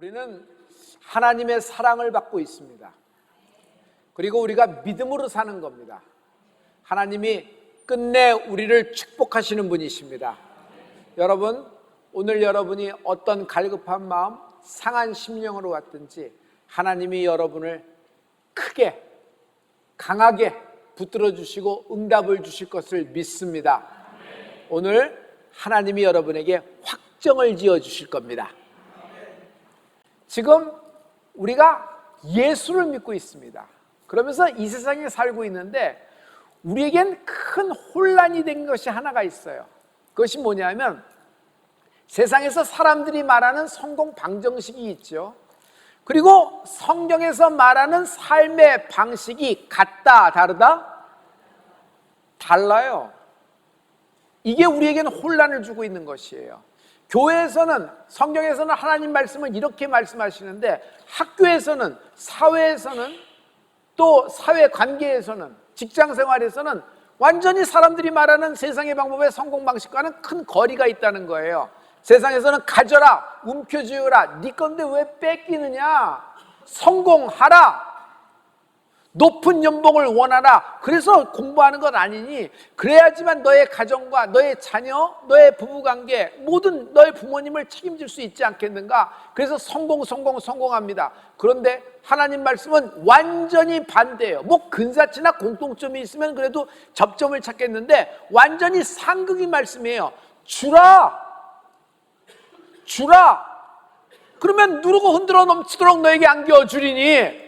우리는 하나님의 사랑을 받고 있습니다. 그리고 우리가 믿음으로 사는 겁니다. 하나님이 끝내 우리를 축복하시는 분이십니다. 여러분, 오늘 여러분이 어떤 갈급한 마음, 상한 심령으로 왔든지 하나님이 여러분을 크게, 강하게 붙들어 주시고 응답을 주실 것을 믿습니다. 오늘 하나님이 여러분에게 확정을 지어 주실 겁니다. 지금 우리가 예수를 믿고 있습니다. 그러면서 이 세상에 살고 있는데 우리에겐 큰 혼란이 된 것이 하나가 있어요. 그것이 뭐냐면 세상에서 사람들이 말하는 성공 방정식이 있죠. 그리고 성경에서 말하는 삶의 방식이 같다, 다르다? 달라요. 이게 우리에게는 혼란을 주고 있는 것이에요. 교회에서는, 성경에서는 하나님 말씀을 이렇게 말씀하시는데 학교에서는, 사회에서는, 또 사회관계에서는, 직장생활에서는 완전히 사람들이 말하는 세상의 방법의 성공 방식과는 큰 거리가 있다는 거예요. 세상에서는 가져라, 움켜쥐어라, 네 건데 왜 뺏기느냐, 성공하라, 높은 연봉을 원하라, 그래서 공부하는 것 아니니, 그래야지만 너의 가정과 너의 자녀, 너의 부부관계, 모든 너의 부모님을 책임질 수 있지 않겠는가. 그래서 성공합니다. 그런데 하나님 말씀은 완전히 반대예요. 뭐 근사치나 공통점이 있으면 그래도 접점을 찾겠는데 완전히 상극의 말씀이에요. 주라. 그러면 누르고 흔들어 넘치도록 너에게 안겨주리니.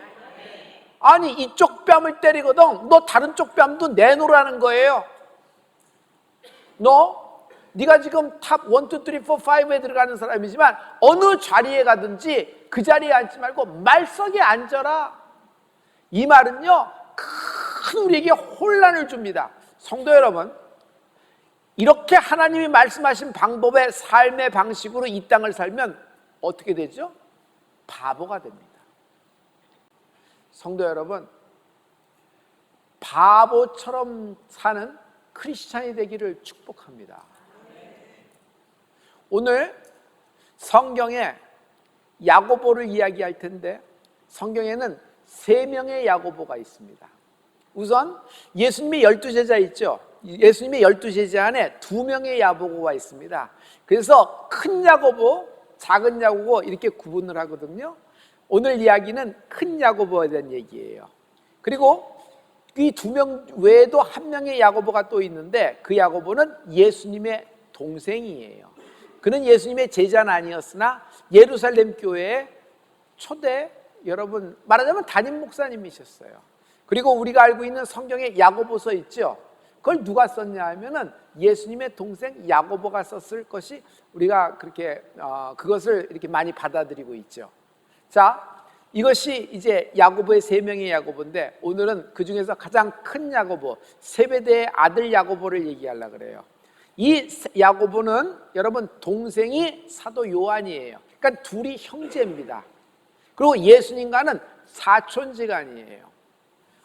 아니, 이쪽 뺨을 때리거든 너 다른 쪽 뺨도 내놓으라는 거예요. 네가 지금 탑 1, 2, 3, 4, 5에 들어가는 사람이지만 어느 자리에 가든지 그 자리에 앉지 말고 말석에 앉아라. 이 말은요, 큰 우리에게 혼란을 줍니다. 성도 여러분, 이렇게 하나님이 말씀하신 방법의 삶의 방식으로 이 땅을 살면 어떻게 되죠? 바보가 됩니다. 성도 여러분, 바보처럼 사는 크리스찬이 되기를 축복합니다. 오늘 성경에 야고보를 이야기할 텐데 성경에는 3명의 야고보가 있습니다. 우선 예수님의 12제자 있죠. 예수님의 12제자 안에 2명의 야고보가 있습니다. 그래서 큰 야고보, 작은 야고보 이렇게 구분을 하거든요. 오늘 이야기는 큰 야고보에 대한 얘기예요. 그리고 이 2명 외에도 1명의 야고보가 또 있는데 그 야고보는 예수님의 동생이에요. 그는 예수님의 제자는 아니었으나 예루살렘 교회의 초대, 여러분 말하자면 담임 목사님이셨어요. 그리고 우리가 알고 있는 성경의 야고보서 있죠. 그걸 누가 썼냐 하면은 예수님의 동생 야고보가 썼을 것이 우리가 그렇게 그것을 이렇게 많이 받아들이고 있죠. 자, 이것이 이제 야고보의 3명의 야고보인데 오늘은 그 중에서 가장 큰 야고보, 세베대의 아들 야고보를 얘기하려고 그래요. 이 야고보는 여러분 동생이 사도 요한이에요. 그러니까 둘이 형제입니다. 그리고 예수님과는 사촌지간이에요.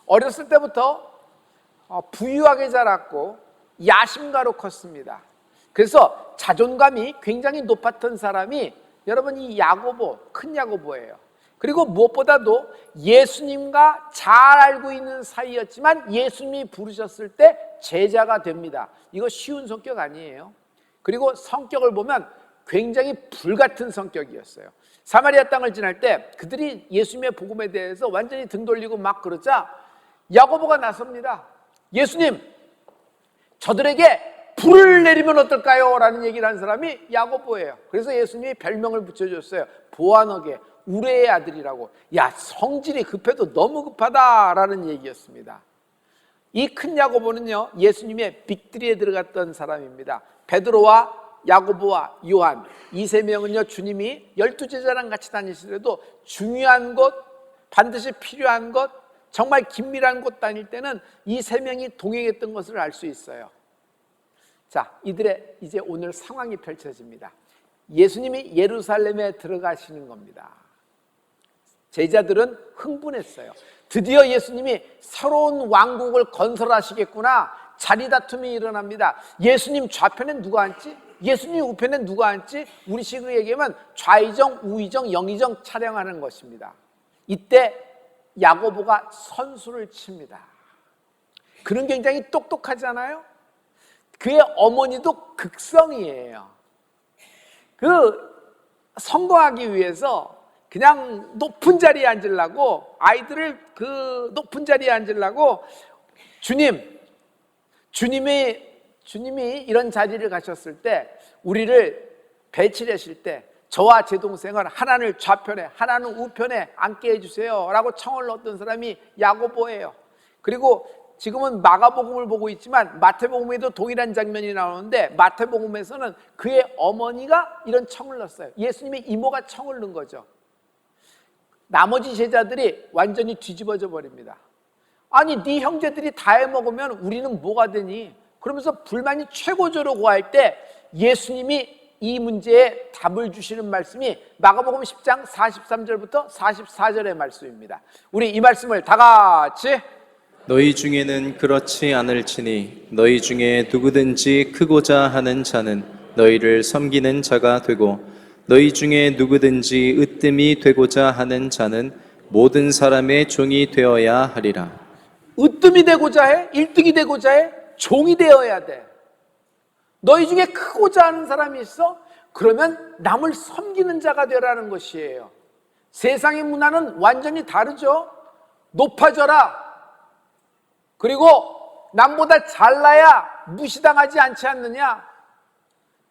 어렸을 때부터 부유하게 자랐고 야심가로 컸습니다. 그래서 자존감이 굉장히 높았던 사람이 여러분 이 야고보, 큰 야고보예요. 그리고 무엇보다도 예수님과 잘 알고 있는 사이였지만 예수님이 부르셨을 때 제자가 됩니다. 이거 쉬운 성격 아니에요. 그리고 성격을 보면 굉장히 불같은 성격이었어요. 사마리아 땅을 지날 때 그들이 예수님의 복음에 대해서 완전히 등 돌리고 막 그러자 야고보가 나섭니다. 예수님, 저들에게 불을 내리면 어떨까요? 라는 얘기를 한 사람이 야고보예요. 그래서 예수님이 별명을 붙여줬어요. 보아너게, 우레의 아들이라고. 야, 성질이 급해도 너무 급하다라는 얘기였습니다. 이 큰 야고보는요, 예수님의 빅3에 들어갔던 사람입니다. 베드로와 야고보와 요한, 이 3명은요 주님이 12제자랑 같이 다니시더라도 중요한 곳, 반드시 필요한 곳, 정말 긴밀한 곳 다닐 때는 이 3명이 동행했던 것을 알 수 있어요. 자, 이들의 이제 오늘 상황이 펼쳐집니다. 예수님이 예루살렘에 들어가시는 겁니다. 제자들은 흥분했어요. 드디어 예수님이 새로운 왕국을 건설하시겠구나. 자리 다툼이 일어납니다. 예수님 좌편에 누가 앉지? 예수님 우편에 누가 앉지? 우리 식으로 얘기하면 좌의정, 우의정, 영의정 촬영하는 것입니다. 이때 야고보가 선수를 칩니다. 그는 굉장히 똑똑하잖아요. 그의 어머니도 극성이에요. 성공하기 위해서 그냥 높은 자리에 앉으려고, 아이들을 그 높은 자리에 앉으려고 주님이 이런 자리를 가셨을 때, 우리를 배치를 하실 때 저와 제 동생을 하나는 좌편에 하나는 우편에 앉게 해주세요 라고 청을 넣었던 사람이 야고보예요. 그리고 지금은 마가복음을 보고 있지만 마태복음에도 동일한 장면이 나오는데, 마태복음에서는 그의 어머니가 이런 청을 넣었어요. 예수님의 이모가 청을 넣은 거죠. 나머지 제자들이 완전히 뒤집어져 버립니다. 아니, 네 형제들이 다 해먹으면 우리는 뭐가 되니? 그러면서 불만이 최고조로 고할 때 예수님이 이 문제에 답을 주시는 말씀이 마가복음 10장 43절부터 44절의 말씀입니다. 우리 이 말씀을 다 같이, 너희 중에는 그렇지 않을지니 너희 중에 누구든지 크고자 하는 자는 너희를 섬기는 자가 되고, 너희 중에 누구든지 으뜸이 되고자 하는 자는 모든 사람의 종이 되어야 하리라. 으뜸이 되고자 해? 1등이 되고자 해? 종이 되어야 돼. 너희 중에 크고자 하는 사람이 있어? 그러면 남을 섬기는 자가 되라는 것이에요. 세상의 문화는 완전히 다르죠. 높아져라, 그리고 남보다 잘나야 무시당하지 않지 않느냐,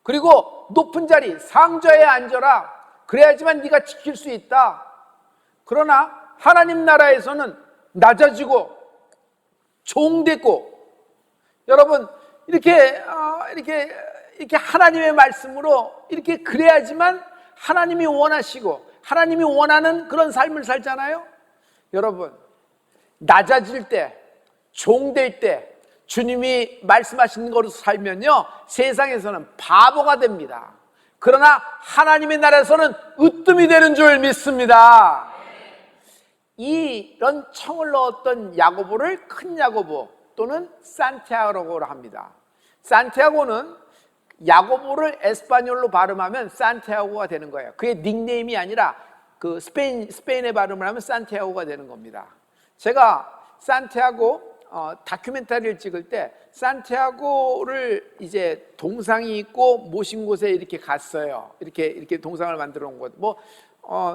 그리고 높은 자리 상좌에 앉아라, 그래야지만 네가 지킬 수 있다. 그러나 하나님 나라에서는 낮아지고 종되고, 여러분 이렇게 하나님의 말씀으로 이렇게 그래야지만 하나님이 원하시고 하나님이 원하는 그런 삶을 살잖아요. 여러분, 낮아질 때, 종될 때 주님이 말씀하시는 것으로 살면요, 세상에서는 바보가 됩니다. 그러나 하나님의 나라에서는 으뜸이 되는 줄 믿습니다. 이런 청을 넣었던 야고보를 큰 야고보 또는 산티아고라고 합니다. 산티아고는 야고보를 에스파뇰로 발음하면 산티아고가 되는 거예요. 그의 닉네임이 아니라 그 스페인의 발음을 하면 산티아고가 되는 겁니다. 제가 산티아고 다큐멘터리를 찍을 때 산티아고를 이제 동상이 있고 모신 곳에 이렇게 갔어요. 이렇게 동상을 만들어 놓은 것.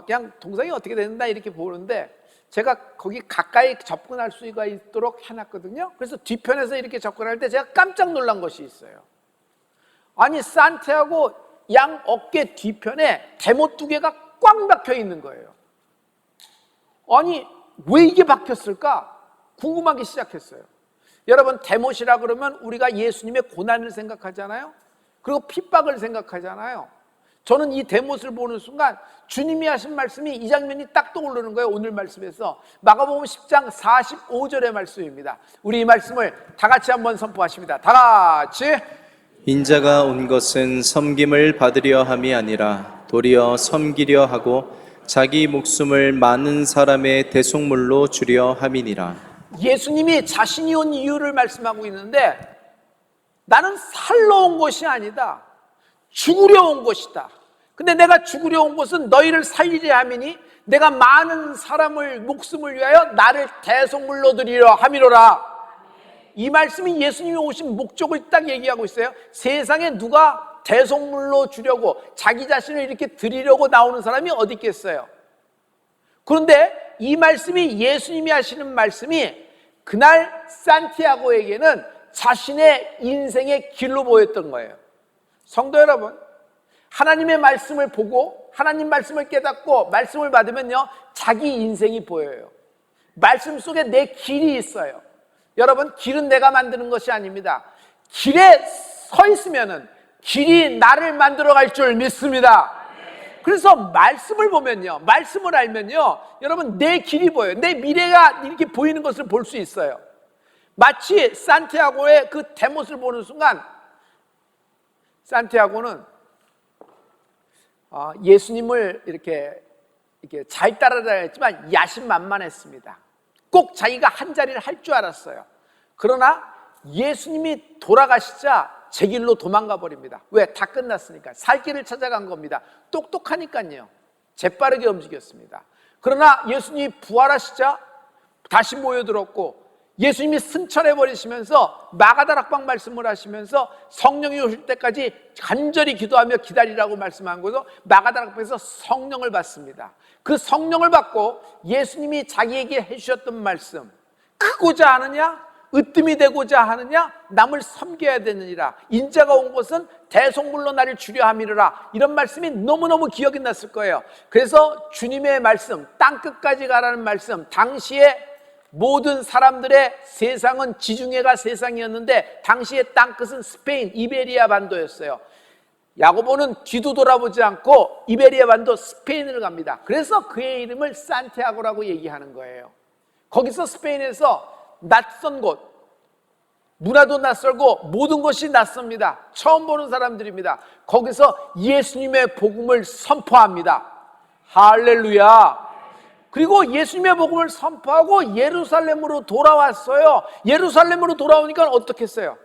그냥 동상이 어떻게 된다 이렇게 보는데, 제가 거기 가까이 접근할 수가 있도록 해놨거든요. 그래서 뒤편에서 이렇게 접근할 때 제가 깜짝 놀란 것이 있어요. 아니, 산티아고 양 어깨 뒤편에 대못 2개가 꽉 박혀 있는 거예요. 아니, 왜 이게 박혔을까? 궁금하기 시작했어요. 여러분, 대못이라 그러면 우리가 예수님의 고난을 생각하잖아요. 그리고 핍박을 생각하잖아요. 저는 이 대못을 보는 순간 주님이 하신 말씀이, 이 장면이 딱 떠오르는 거예요. 오늘 말씀에서 마가복음 10장 45절의 말씀입니다. 우리 이 말씀을 다 같이 한번 선포하십니다. 다 같이. 인자가 온 것은 섬김을 받으려 함이 아니라 도리어 섬기려 하고 자기 목숨을 많은 사람의 대속물로 주려 함이니라. 예수님이 자신이 온 이유를 말씀하고 있는데, 나는 살러 온 것이 아니다, 죽으려 온 것이다. 근데 내가 죽으려 온 것은 너희를 살리려 함이니 내가 많은 사람을 목숨을 위하여 나를 대속물로 드리려 함이로라. 이 말씀이 예수님이 오신 목적을 딱 얘기하고 있어요. 세상에 누가 대속물로 주려고 자기 자신을 이렇게 드리려고 나오는 사람이 어디 있겠어요? 그런데 이 말씀이, 예수님이 하시는 말씀이 그날 산티아고에게는 자신의 인생의 길로 보였던 거예요. 성도 여러분, 하나님의 말씀을 보고 하나님 말씀을 깨닫고 말씀을 받으면요, 자기 인생이 보여요. 말씀 속에 내 길이 있어요. 여러분, 길은 내가 만드는 것이 아닙니다. 길에 서 있으면은 길이 나를 만들어 갈 줄 믿습니다. 그래서 말씀을 보면요, 말씀을 알면요, 여러분 내 길이 보여요. 내 미래가 이렇게 보이는 것을 볼 수 있어요. 마치 산티아고의 그 대못을 보는 순간, 산티아고는 예수님을 이렇게 잘 따라다녔지만 야심만만했습니다. 꼭 자기가 한 자리를 할 줄 알았어요. 그러나 예수님이 돌아가시자 제 길로 도망가 버립니다. 왜? 다 끝났으니까. 살 길을 찾아간 겁니다. 똑똑하니까요. 재빠르게 움직였습니다. 그러나 예수님이 부활하시자 다시 모여들었고, 예수님이 승천해 버리시면서 마가다락방 말씀을 하시면서 성령이 오실 때까지 간절히 기도하며 기다리라고 말씀한 거죠. 마가다락방에서 성령을 받습니다. 그 성령을 받고 예수님이 자기에게 해주셨던 말씀, 크고자 하느냐, 으뜸이 되고자 하느냐, 남을 섬겨야 되느니라. 인자가 온 것은 대속물로 나를 주려 함이라. 이런 말씀이 너무너무 기억이 났을 거예요. 그래서 주님의 말씀, 땅끝까지 가라는 말씀, 당시에 모든 사람들의 세상은 지중해가 세상이었는데 당시의 땅끝은 스페인, 이베리아 반도였어요. 야고보는 뒤도 돌아보지 않고 이베리아 반도 스페인을 갑니다. 그래서 그의 이름을 산티아고라고 얘기하는 거예요. 거기서 스페인에서 낯선 곳, 문화도 낯설고 모든 것이 낯섭니다. 처음 보는 사람들입니다. 거기서 예수님의 복음을 선포합니다. 할렐루야. 그리고 예수님의 복음을 선포하고 예루살렘으로 돌아왔어요. 예루살렘으로 돌아오니까 어떻게 했어요?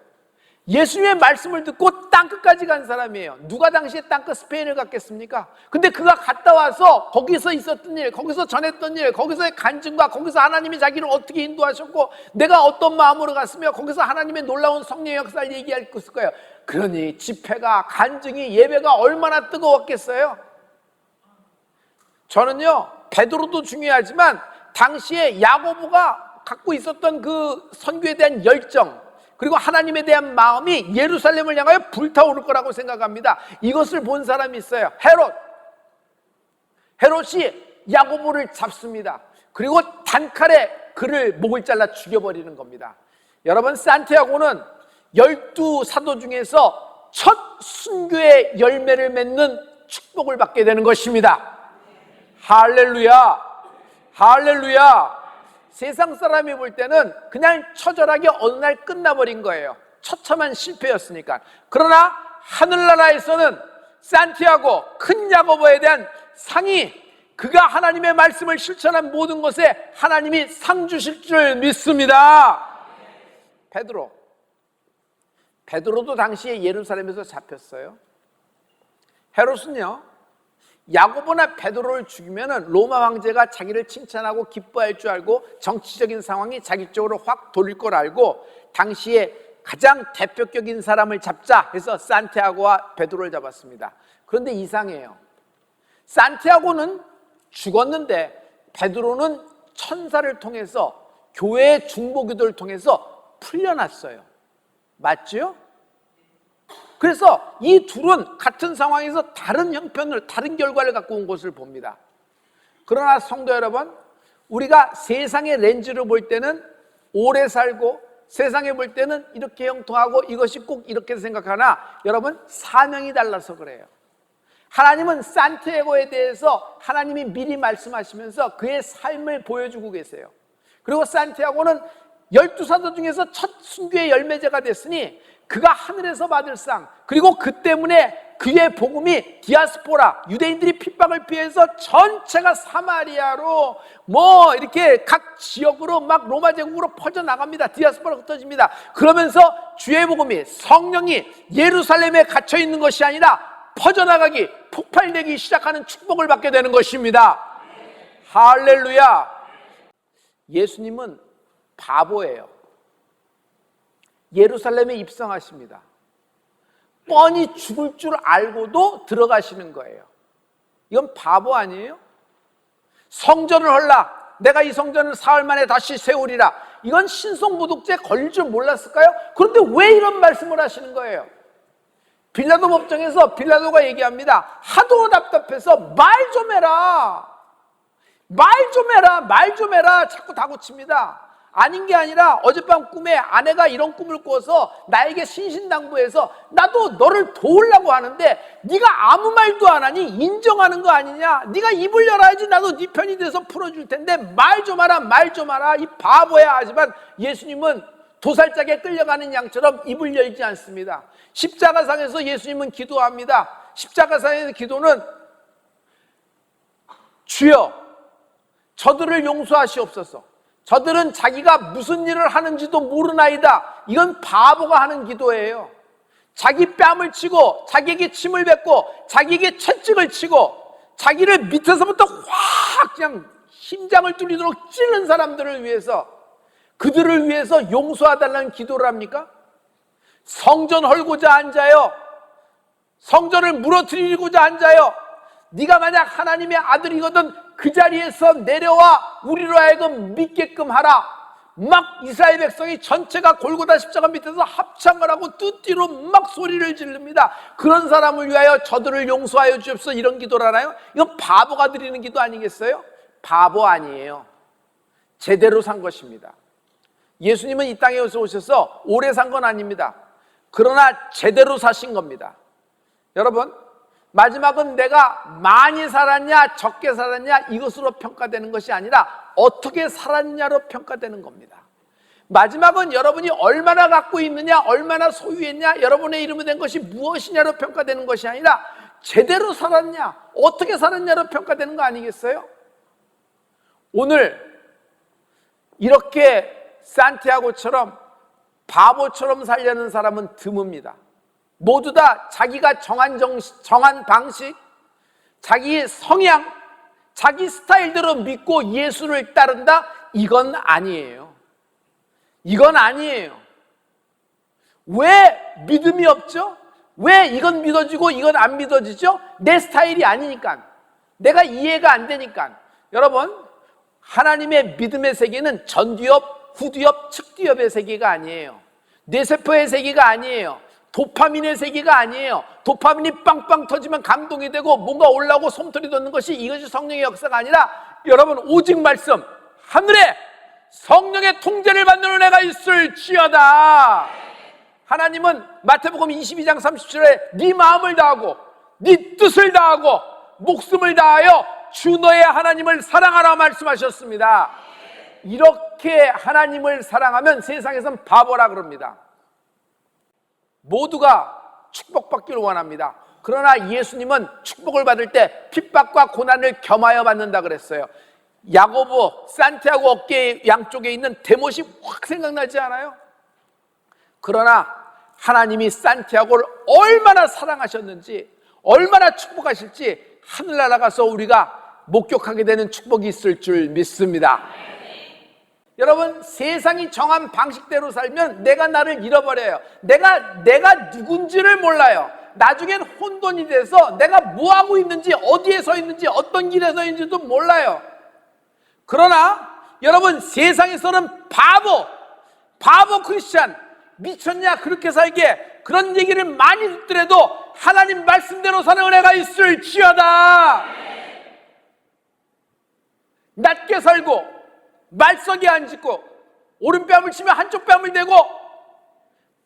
예수님의 말씀을 듣고 땅끝까지 간 사람이에요. 누가 당시에 땅끝 스페인을 갔겠습니까? 근데 그가 갔다 와서 거기서 있었던 일, 거기서 전했던 일, 거기서의 간증과 거기서 하나님이 자기를 어떻게 인도하셨고 내가 어떤 마음으로 갔으며 거기서 하나님의 놀라운 성령의 역사를 얘기할 거예요. 그러니 집회가, 간증이, 예배가 얼마나 뜨거웠겠어요? 저는요, 베드로도 중요하지만 당시에 야고보가 갖고 있었던 그 선교에 대한 열정, 그리고 하나님에 대한 마음이 예루살렘을 향하여 불타오를 거라고 생각합니다. 이것을 본 사람이 있어요. 헤롯이 야고보를 잡습니다. 그리고 단칼에 그를 목을 잘라 죽여버리는 겁니다. 여러분, 산티아고는 12사도 중에서 첫 순교의 열매를 맺는 축복을 받게 되는 것입니다. 할렐루야, 할렐루야. 세상 사람이 볼 때는 그냥 처절하게 어느 날 끝나버린 거예요. 처참한 실패였으니까. 그러나 하늘나라에서는 산티아고, 큰 야고보에 대한 상이, 그가 하나님의 말씀을 실천한 모든 것에 하나님이 상 주실 줄 믿습니다. 베드로도 당시에 예루살렘에서 잡혔어요. 헤롯은요, 야고보나 베드로를 죽이면 로마 황제가 자기를 칭찬하고 기뻐할 줄 알고 정치적인 상황이 자기 쪽으로 확 돌릴 걸 알고 당시에 가장 대표격인 사람을 잡자 해서 산티아고와 베드로를 잡았습니다. 그런데 이상해요. 산티아고는 죽었는데 베드로는 천사를 통해서, 교회의 중보기도를 통해서 풀려났어요. 맞죠? 그래서 이 둘은 같은 상황에서 다른 형편을, 다른 결과를 갖고 온 것을 봅니다. 그러나 성도 여러분, 우리가 세상의 렌즈로 볼 때는 오래 살고, 세상에 볼 때는 이렇게 형통하고 이것이 꼭 이렇게 생각하나, 여러분, 사명이 달라서 그래요. 하나님은 산티아고에 대해서 하나님이 미리 말씀하시면서 그의 삶을 보여주고 계세요. 그리고 산티아고는 12사도 중에서 첫 순교의 열매제가 됐으니 그가 하늘에서 받을 상, 그리고 그 때문에 그의 복음이 디아스포라, 유대인들이 핍박을 피해서 전체가 사마리아로 이렇게 각 지역으로 막 로마 제국으로 퍼져나갑니다. 디아스포라가 흩어집니다. 그러면서 주의 복음이, 성령이 예루살렘에 갇혀 있는 것이 아니라 퍼져나가기, 폭발되기 시작하는 축복을 받게 되는 것입니다. 할렐루야. 예수님은 바보예요. 예루살렘에 입성하십니다. 뻔히 죽을 줄 알고도 들어가시는 거예요. 이건 바보 아니에요? 성전을 헐라, 내가 이 성전을 사흘 만에 다시 세우리라. 이건 신성모독죄에 걸릴 줄 몰랐을까요? 그런데 왜 이런 말씀을 하시는 거예요? 빌라도 법정에서 빌라도가 얘기합니다. 하도 답답해서 말 좀 해라. 자꾸 다고칩니다. 아닌 게 아니라 어젯밤 꿈에 아내가 이런 꿈을 꿔서 나에게 신신당부해서 나도 너를 도우려고 하는데 네가 아무 말도 안 하니 인정하는 거 아니냐? 네가 입을 열어야지 나도 네 편이 돼서 풀어줄 텐데 말 좀 하라. 이 바보야. 하지만 예수님은 도살장에 끌려가는 양처럼 입을 열지 않습니다. 십자가상에서 예수님은 기도합니다. 십자가상에서 기도는 주여, 저들을 용서하시옵소서. 저들은 자기가 무슨 일을 하는지도 모르나이다. 이건 바보가 하는 기도예요. 자기 뺨을 치고 자기에게 침을 뱉고 자기에게 채찍을 치고 자기를 밑에서부터 확 그냥 심장을 뚫리도록 찌른 사람들을 위해서, 그들을 위해서 용서해달라는 기도를 합니까? 성전 헐고자 앉아요. 성전을 무너뜨리고자 앉아요. 네가 만약 하나님의 아들이거든 그 자리에서 내려와 우리로 하여금 믿게끔 하라. 막 이스라엘 백성이 전체가 골고다 십자가 밑에서 합창을 하고 뜻뒤로 막 소리를 지릅니다. 그런 사람을 위하여 저들을 용서하여 주옵소서, 이런 기도를 하나요? 이건 바보가 드리는 기도 아니겠어요? 바보 아니에요. 제대로 산 것입니다. 예수님은 이 땅에 오셔서 오래 산 건 아닙니다. 그러나 제대로 사신 겁니다. 여러분, 마지막은 내가 많이 살았냐 적게 살았냐 이것으로 평가되는 것이 아니라 어떻게 살았냐로 평가되는 겁니다. 마지막은 여러분이 얼마나 갖고 있느냐, 얼마나 소유했냐, 여러분의 이름이 된 것이 무엇이냐로 평가되는 것이 아니라 제대로 살았냐, 어떻게 살았냐로 평가되는 거 아니겠어요? 오늘 이렇게 산티아고처럼 바보처럼 살려는 사람은 드뭅니다. 모두 다 자기가 정한 방식, 자기 성향, 자기 스타일대로 믿고 예수를 따른다? 이건 아니에요. 이건 아니에요. 왜 믿음이 없죠? 왜 이건 믿어지고 이건 안 믿어지죠? 내 스타일이 아니니까, 내가 이해가 안 되니까. 여러분, 하나님의 믿음의 세계는 전두엽, 후두엽, 측두엽의 세계가 아니에요. 뇌세포의 세계가 아니에요. 도파민의 세계가 아니에요. 도파민이 빵빵 터지면 감동이 되고 뭔가 올라오고 솜털이 돋는 것이, 이것이 성령의 역사가 아니라 여러분, 오직 말씀, 하늘에 성령의 통제를 받는 은혜가 있을지어다. 하나님은 마태복음 22장 37절에 네 마음을 다하고 네 뜻을 다하고 목숨을 다하여 주 너의 하나님을 사랑하라 말씀하셨습니다. 이렇게 하나님을 사랑하면 세상에선 바보라 그럽니다. 모두가 축복받기를 원합니다. 그러나 예수님은 축복을 받을 때 핍박과 고난을 겸하여 받는다 그랬어요. 야고보, 산티아고 어깨 양쪽에 있는 대못이 확 생각나지 않아요? 그러나 하나님이 산티아고를 얼마나 사랑하셨는지, 얼마나 축복하실지 하늘나라 가서 우리가 목격하게 되는 축복이 있을 줄 믿습니다. 여러분, 세상이 정한 방식대로 살면 내가 나를 잃어버려요. 내가 누군지를 몰라요. 나중엔 혼돈이 돼서 내가 뭐하고 있는지, 어디에 서 있는지, 어떤 길에 서 있는지도 몰라요. 그러나 여러분, 세상에서는 바보 크리스찬, 미쳤냐 그렇게 살게, 그런 얘기를 많이 듣더라도 하나님 말씀대로 사는 은혜가 있을지어다. 낮게 살고 말석에 안 짚고 오른뺨을 치면 한쪽 뺨을 대고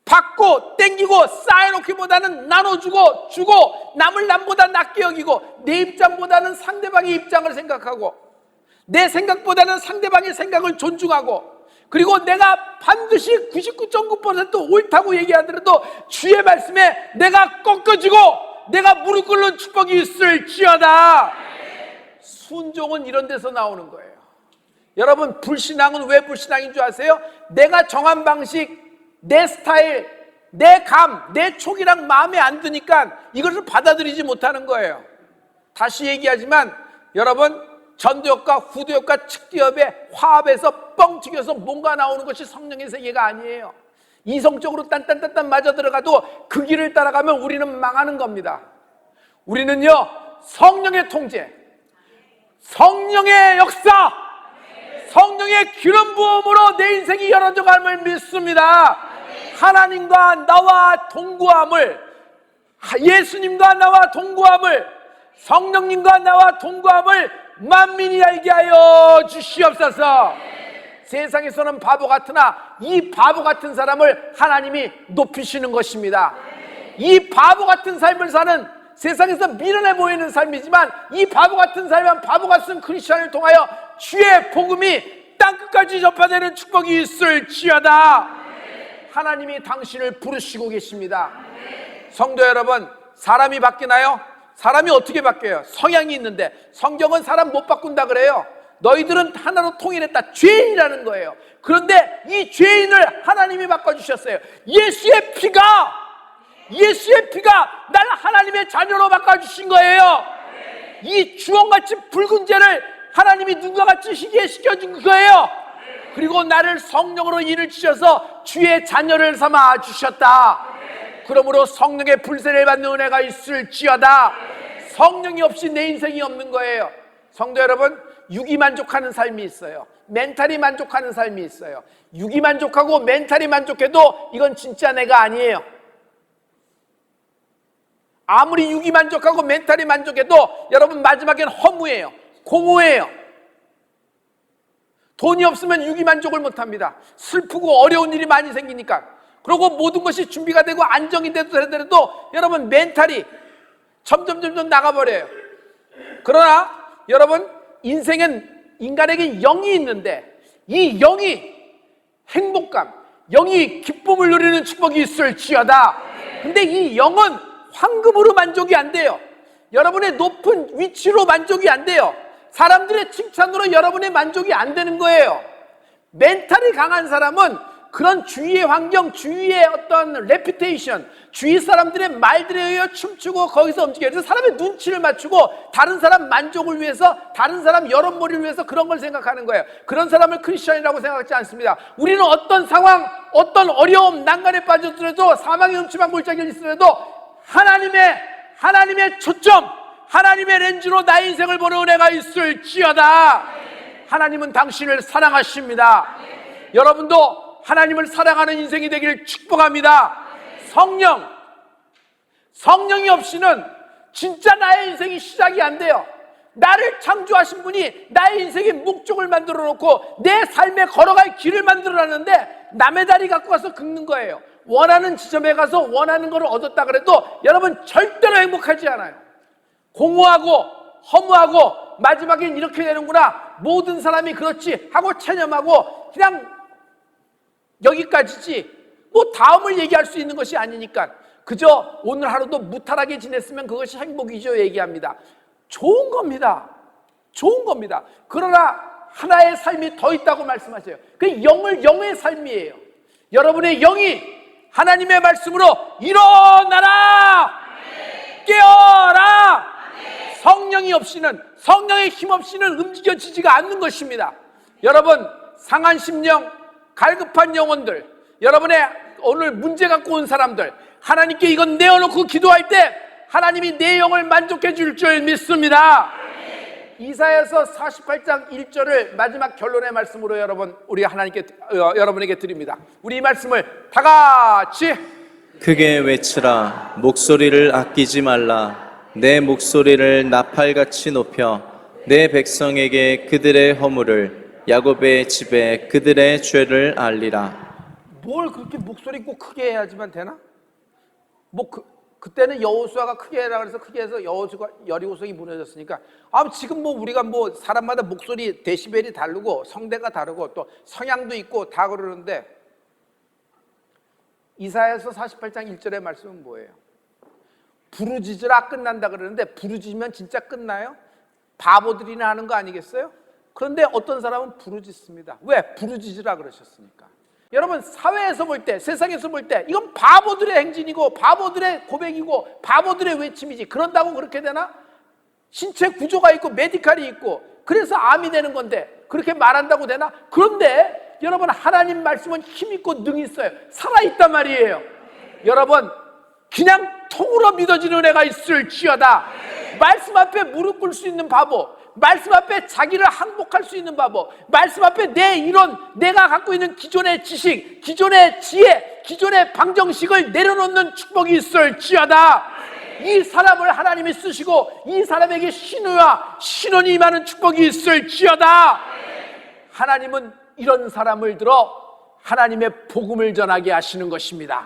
받고 땡기고 쌓여놓기보다는 나눠주고 주고 남을 남보다 낮게 여기고 내 입장보다는 상대방의 입장을 생각하고 내 생각보다는 상대방의 생각을 존중하고, 그리고 내가 반드시 99.9% 옳다고 얘기하더라도 주의 말씀에 내가 꺾어지고 내가 무릎 꿇는 축복이 있을지어다. 순종은 이런 데서 나오는 거예요. 여러분, 불신앙은 왜 불신앙인 줄 아세요? 내가 정한 방식, 내 스타일, 내 감, 내 촉이랑 마음에 안 드니까 이것을 받아들이지 못하는 거예요. 다시 얘기하지만 여러분, 전두엽과 후두엽과 측두엽의 화합에서 뻥 튀겨서 뭔가 나오는 것이 성령의 세계가 아니에요. 이성적으로 딴딴딴딴 맞아 들어가도 그 길을 따라가면 우리는 망하는 겁니다. 우리는요, 성령의 통제, 성령의 역사, 성령의 기름 부음으로 내 인생이 열어져 감을 믿습니다. 하나님과 나와 동거함을, 예수님과 나와 동거함을, 성령님과 나와 동거함을 만민이 알게 하여 주시옵소서. 세상에서는 바보 같으나 이 바보 같은 사람을 하나님이 높이시는 것입니다. 이 바보 같은 삶을 사는, 세상에서 미련해 보이는 삶이지만 이 바보 같은 삶은 바보 같은 크리스천을 통하여 주의 복음이 땅끝까지 전파되는 축복이 있을지어다. 하나님이 당신을 부르시고 계십니다. 성도 여러분, 사람이 바뀌나요? 사람이 어떻게 바뀌어요? 성향이 있는데. 성경은 사람 못 바꾼다 그래요. 너희들은 하나로 통일했다, 죄인이라는 거예요. 그런데 이 죄인을 하나님이 바꿔주셨어요. 예수의 피가 예수의 피가 날 하나님의 자녀로 바꿔주신 거예요. 이 주홍같이 붉은 죄를 하나님이 눈과 같이 희게 시켜준 거예요. 그리고 나를 성령으로 인을 주셔서 주의 자녀를 삼아 주셨다. 그러므로 성령의 불세를 받는 은혜가 있을지어다. 성령이 없이 내 인생이 없는 거예요. 성도 여러분, 육이 만족하는 삶이 있어요. 멘탈이 만족하는 삶이 있어요. 육이 만족하고 멘탈이 만족해도 이건 진짜 내가 아니에요. 아무리 육이 만족하고 멘탈이 만족해도 여러분 마지막엔 허무예요. 공허해요. 돈이 없으면 육이 만족을 못합니다. 슬프고 어려운 일이 많이 생기니까. 그리고 모든 것이 준비가 되고 안정이 되더라도 여러분 멘탈이 점점 나가버려요. 그러나 여러분 인생은 인간에게 영이 있는데 이 영이 행복감, 영이 기쁨을 누리는 축복이 있을지어다. 근데 이 영은 황금으로 만족이 안 돼요. 여러분의 높은 위치로 만족이 안 돼요. 사람들의 칭찬으로 여러분의 만족이 안 되는 거예요. 멘탈이 강한 사람은 그런 주위의 환경, 주위의 어떤 레퓨테이션, 주위 사람들의 말들에 의해 춤추고 거기서 움직여요. 그래서 사람의 눈치를 맞추고 다른 사람 만족을 위해서, 다른 사람 여론몰이를 위해서 그런 걸 생각하는 거예요. 그런 사람을 크리스천이라고 생각하지 않습니다. 우리는 어떤 상황, 어떤 어려움, 난간에 빠졌더라도, 사망의 음침한 골짜기를 있으더라도 하나님의 초점, 하나님의 렌즈로 나의 인생을 보는 은혜가 있을지어다. 하나님은 당신을 사랑하십니다. 여러분도 하나님을 사랑하는 인생이 되기를 축복합니다. 성령이 없이는 진짜 나의 인생이 시작이 안 돼요. 나를 창조하신 분이 나의 인생의 목적을 만들어 놓고 내 삶에 걸어갈 길을 만들어 놨는데 남의 다리 갖고 가서 긁는 거예요. 원하는 지점에 가서 원하는 것을 얻었다 그래도 여러분 절대로 행복하지 않아요. 공허하고 허무하고 마지막엔 이렇게 되는구나, 모든 사람이 그렇지 하고 체념하고 그냥 여기까지지 뭐 다음을 얘기할 수 있는 것이 아니니까 그저 오늘 하루도 무탈하게 지냈으면 그것이 행복이죠 얘기합니다. 좋은 겁니다. 그러나 하나의 삶이 더 있다고 말씀하세요. 그 영의 삶이에요. 여러분의 영이 하나님의 말씀으로 일어나라, 깨어라. 성령이 없이는, 성령의 힘 없이는 움직여지지가 않는 것입니다. 여러분 상한 심령, 갈급한 영혼들, 여러분의 오늘 문제 갖고 온 사람들, 하나님께 이건 내어놓고 기도할 때 하나님이 내 영을 만족해 줄 줄 믿습니다. 이사야서 48장 1절을 마지막 결론의 말씀으로 우리 여러분에게 드립니다. 우리 이 말씀을 다 같이 크게 외치라. 목소리를 아끼지 말라. 내 목소리를 나팔같이 높여 내 백성에게 그들의 허물을, 야곱의 집에 그들의 죄를 알리라. 뭘 그렇게 목소리 꼭 크게 해야지만 되나? 그때는 여호수아가 크게 해라 그래서 크게 해서 여리고성이 무너졌으니까 지금 우리가 사람마다 목소리 데시벨이 다르고 성대가 다르고 또 성향도 있고 다 그러는데 이사야서 48장 1절의 말씀은 뭐예요? 부르짖으라 끝난다 그러는데 부르짖으면 진짜 끝나요? 바보들이나 하는 거 아니겠어요? 그런데 어떤 사람은 부르짖습니다. 왜? 부르짖으라 그러셨으니까. 여러분 사회에서 볼 때, 세상에서 볼 때 이건 바보들의 행진이고 바보들의 고백이고 바보들의 외침이지, 그런다고 그렇게 되나? 신체 구조가 있고 메디칼이 있고 그래서 암이 되는 건데 그렇게 말한다고 되나? 그런데 여러분 하나님 말씀은 힘있고 능이 있어요. 살아있단 말이에요. 여러분 그냥 통으로 믿어지는 은혜가 있을지어다. 말씀 앞에 무릎 꿇을 수 있는 바보, 말씀 앞에 자기를 항복할 수 있는 바보, 말씀 앞에 내 이론, 내가 갖고 있는 기존의 지식, 기존의 지혜, 기존의 방정식을 내려놓는 축복이 있을지어다. 이 사람을 하나님이 쓰시고 이 사람에게 신유와 신원이 임하는 축복이 있을지어다. 하나님은 이런 사람을 들어 하나님의 복음을 전하게 하시는 것입니다.